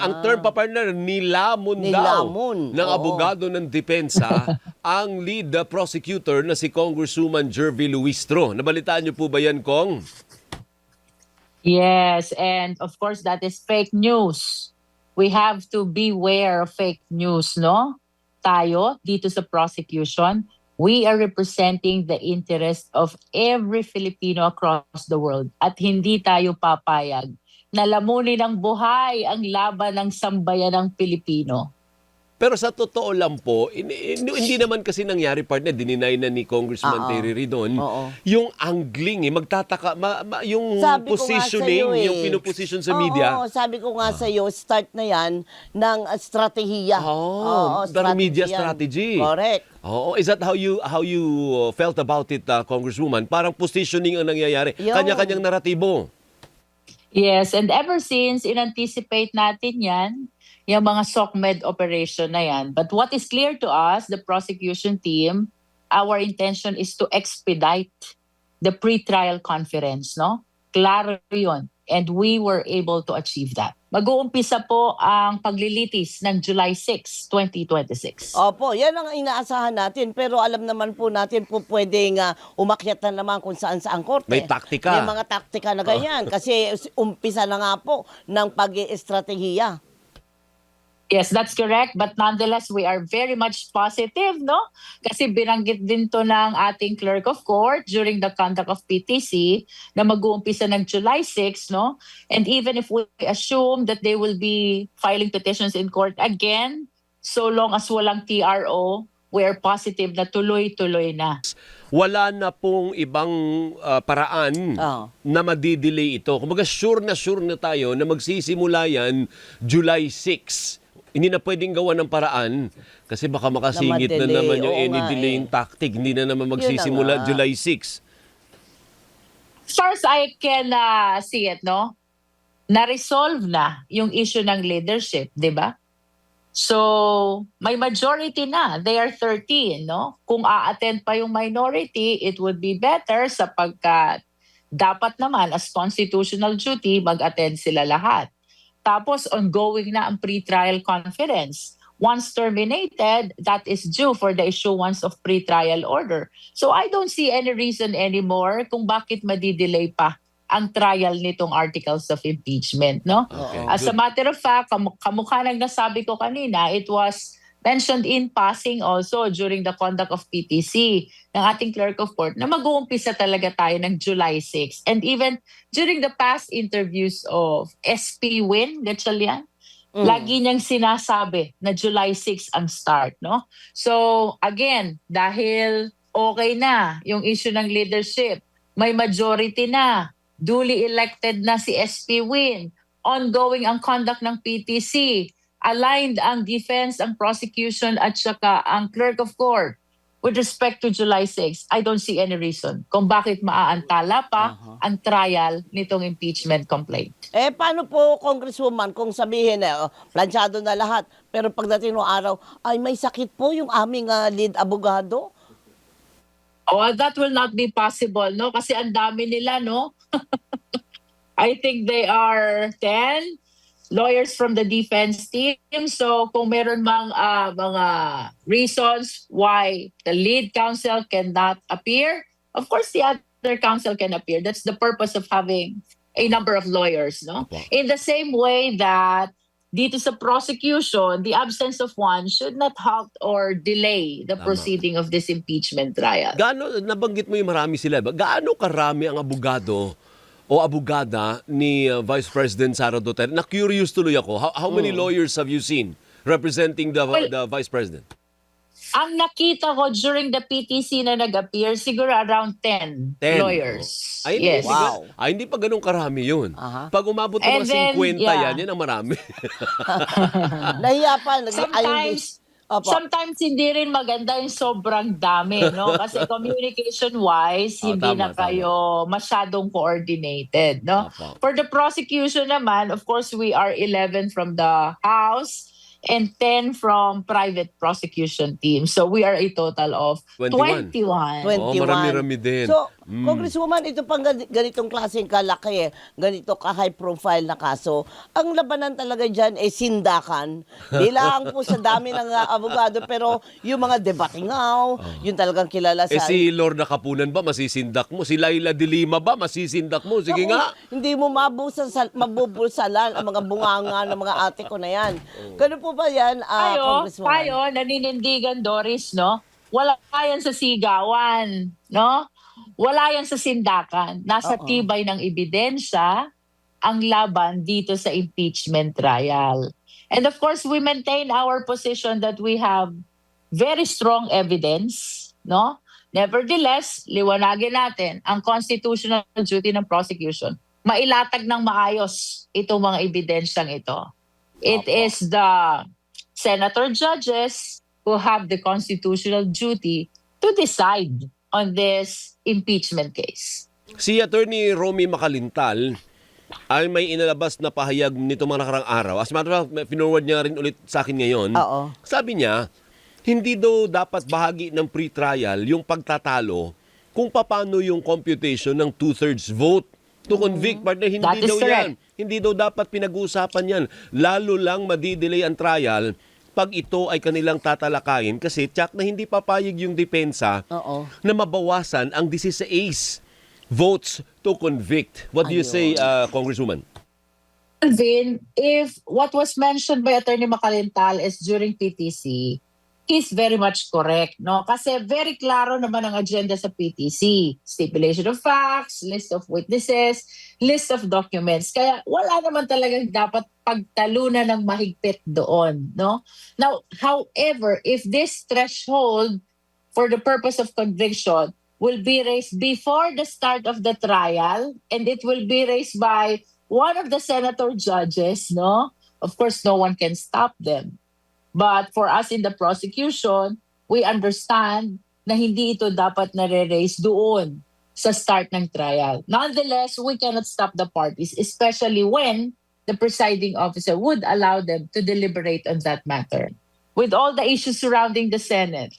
ang term pa partner, nilamon daw ng abogado ng depensa ang lead prosecutor na si Congresswoman Jervy Luistro. Nabalitaan niyo po ba yan, Kong? Yes, and of course that is fake news. We have to beware of fake news, no? Tayo, dito sa prosecution, we are representing the interest of every Filipino across the world at hindi tayo papayag na lamunin ng buhay ang laban ng sambayanang Pilipino. Pero sa totoo lang po, hindi naman kasi nangyari partner, dininay na ni Congressman Terry Ridon, yung angling, magtataka, yung Sabi positioning, ko nga sa'yo, yung pinuposition sa media. Oo, sabi ko nga sa iyo, start na yan ng strategiya. Media strategy. Correct. Oh, is that how you felt about it, Congresswoman? Parang positioning ang nangyayari. Kanya-kanyang naratibo. Yes, and ever since, in-anticipate natin yan, yung mga SOCMED operation na yan. But what is clear to us, the prosecution team, our intention is to expedite the pre-trial conference, no? Klaro yun. And we were able to achieve that. Mag-uumpisa po ang paglilitis ng July 6, 2026. Opo, yan ang inaasahan natin. Pero alam naman po natin po pwedeng umakyat na naman kung saan-saan korte. May taktika. May mga taktika na ganyan. Kasi umpisa na nga po ng pag-i-estratehiya. Yes, that's correct. But nonetheless, we are very much positive, no? Kasi binanggit din to ng ating clerk of court during the conduct of PTC na mag-uumpisa ng July 6, no? And even if we assume that they will be filing petitions in court again, so long as walang TRO, we are positive na tuloy-tuloy na. Wala na pong ibang paraan na madidelay ito. Kumbaga sure na tayo na magsisimula yan July 6. Hindi na pwedeng gawa ng paraan kasi baka makasingit na naman yung any delaying tactic. Hindi na naman magsisimula July 6. As far as I can see it, no? Na-resolve na yung issue ng leadership, di ba? So, may majority na. They are 13, no? Kung a-attend pa yung minority, it would be better sapagkat dapat naman as constitutional duty, mag-attend sila lahat. Tapos, ongoing na ang pre-trial conference. Once terminated, that is due for the issuance of pre-trial order. So, I don't see any reason anymore kung bakit madidelay pa ang trial nitong articles of impeachment, no? Okay, As a matter of fact, kamukha ng nasabi ko kanina, it was mentioned in passing also during the conduct of PTC ng ating clerk of court na mag-uumpisa talaga tayo ng July 6. And even during the past interviews of SP Win Gatchalian, lagi niyang sinasabi na July 6 ang start, no? So again, dahil okay na yung issue ng leadership, may majority na, duly elected na si SP Win, ongoing ang conduct ng PTC, aligned ang defense, ang prosecution at saka ang clerk of court with respect to July 6, I don't see any reason kung bakit maaantala pa ang trial nitong impeachment complaint. Paano po, Congresswoman, kung sabihin, planchado na lahat, pero pagdating ng araw, ay may sakit po yung aming lead abogado? Oh, that will not be possible, no? Kasi ang dami nila, no? I think they are 10 lawyers from the defense team. So kung meron mang mga reasons why the lead counsel cannot appear, of course the other counsel can appear. That's the purpose of having a number of lawyers, no? In the same way that dito sa prosecution, the absence of one should not halt or delay the proceeding of this impeachment trial. Gaano, nabanggit mo yung marami sila, gaano karami ang abogado o abogada ni Vice President Sara Duterte? Na-curious tuloy ako. How many lawyers have you seen representing the Vice President? Ang nakita ko during the PTC na nag-appear, siguro around 10 lawyers. Ay, yes. Wow. Hindi pa ganun karami yun. Pag umabot ng 50 yan ang marami. Nahiya pa. Sometimes hindi rin maganda yung sobrang dami, no? Kasi communication-wise, hindi na kayo masyadong coordinated, no? For the prosecution naman, of course, we are 11 from the House and 10 from private prosecution team. So we are a total of 21. Oh, marami-rami din. So, Congresswoman, ito pang ganitong klaseng kalaki, ganito ka-high profile na kaso, ang labanan talaga dyan ay sindakan. Di lang po sa dami ng abogado, pero yung mga debatingaw, yung talagang kilala sa... Si Lorna Kapunan ba masisindak mo? Si Laila de Lima ba masisindak mo? Sige Naku, nga. hindi mo mabubulsalan ang mga bunganga ng mga ate ko na yan. Ganun po ba yan, Congresswoman? Tayo, naninindigan, Doris, no? Wala yan sa sigawan, no? Wala yan sa sindakan. Nasa Oo. tibay ng ebidensya ang laban dito sa impeachment trial. And of course, we maintain our position that we have very strong evidence, no? Nevertheless, liwanagin natin ang constitutional duty ng prosecution. Mailatag ng maayos itong mga ebidensyang ito. It Opo. is the senator judges who have the constitutional duty to decide on this impeachment case. Si Attorney Romy Macalintal ay may inalabas na pahayag nito mga nakarang araw. As a matter of fact, forward niya rin ulit sa akin ngayon. Oo. Sabi niya, hindi daw dapat bahagi ng pre-trial yung pagtatalo kung paano yung computation ng 2/3 vote to convict. Partner, hindi That is daw correct. yan. Hindi daw dapat pinag-uusapan yan. Lalo lang madidelay ang trial pag ito ay kanilang tatalakayin kasi tsak na hindi papayag yung depensa Oo. na mabawasan ang 16 votes to convict. What do you say, Congresswoman? Alvin, if what was mentioned by Attorney Macalintal is during PTC, he's very much correct, no? Kasi very klaro naman ang agenda sa PTC. Stipulation of facts, list of witnesses, list of documents. Kaya wala naman talagang dapat pagtalunan ng mahigpit doon, no? Now, however, if this threshold for the purpose of conviction will be raised before the start of the trial and it will be raised by one of the senator judges, no? Of course, no one can stop them. But for us in the prosecution, we understand na hindi ito dapat nare-raise doon sa start ng trial. Nonetheless, we cannot stop the parties, especially when the presiding officer would allow them to deliberate on that matter. With all the issues surrounding the Senate,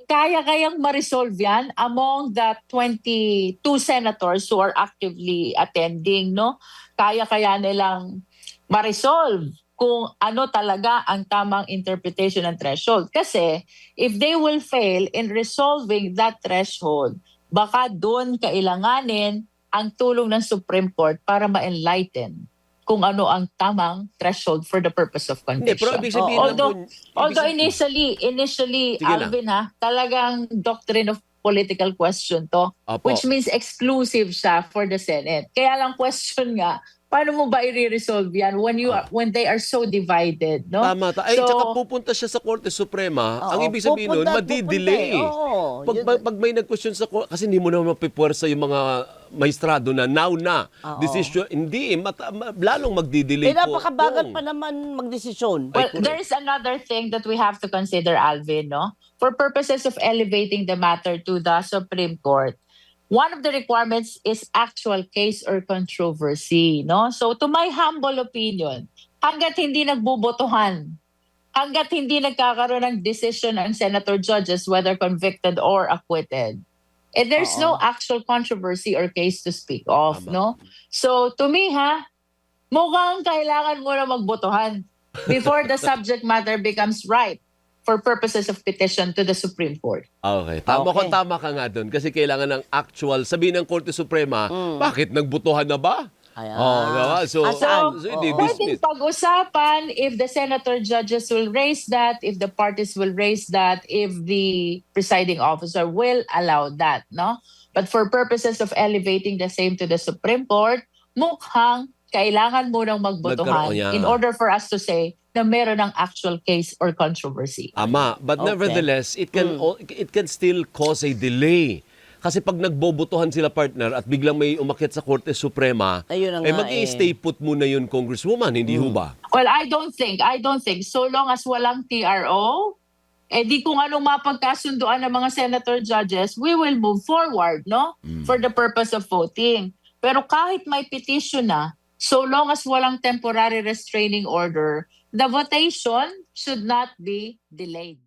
kaya-kayang ma-resolve yan among the 22 senators who are actively attending, no? Kaya-kaya nilang ma-resolve kung ano talaga ang tamang interpretation ng threshold. Kasi if they will fail in resolving that threshold, baka doon kailanganin ang tulong ng Supreme Court para ma-enlighten kung ano ang tamang threshold for the purpose of Hindi, conviction. pero ibig sabihin lang Although po- initially, Sige lang. Alvin, talagang doctrine of political question to, Opo. which means exclusive siya for the Senate. Kaya lang question nga, paano mo ba i-resolve yan when they are so divided, no? Tama. Ay, tsaka pupunta siya sa Korte Suprema. Oo, Ang ibig sabihin nun, pupunta madi-delay. eh. Oo, Pag may nag-question sa Korte, kasi hindi mo naman mapipuwersa yung mga maestrado na now na decision. Hindi, lalong magdi-delay po. Napakabagal pa naman magdesisyon. Well, correct. there is another thing that we have to consider, Alvin, no? For purposes of elevating the matter to the Supreme Court, one of the requirements is actual case or controversy, no? So to my humble opinion, hanggat hindi nagbubotohan, hanggat hindi nagkakaroon ng decision ang senator judges whether convicted or acquitted, there's no actual controversy or case to speak of, Tama. no? So to me, mukhang kailangan mo na magbotohan before the subject matter becomes ripe for purposes of petition to the Supreme Court. Okay. Okay. Tama ka nga doon. Kasi kailangan ng actual, sabihin ng Korte Suprema, bakit nagbutuhan na ba? Ayan. Diba? So, Saan? hindi Pwedeng dismiss. pag-usapan if the senator judges will raise that, if the parties will raise that, if the presiding officer will allow that, no? But for purposes of elevating the same to the Supreme Court, mukhang kailangan mo nang magbotohan Nagkaroon yan. in order for us to say na meron ng actual case or controversy. Ama, but Okay. nevertheless, it can still cause a delay. Kasi pag nagbobotohan sila, partner, at biglang may umakyat sa Korte Suprema, Ayun na nga mag-i-stay put muna yun, Congresswoman, hindi ho ba? Well, I don't think. So long as walang TRO, di kung anong mapagkasunduan ng mga senator judges, we will move forward, no? For the purpose of voting. Pero kahit may petition na, so long as walang temporary restraining order, the votation should not be delayed.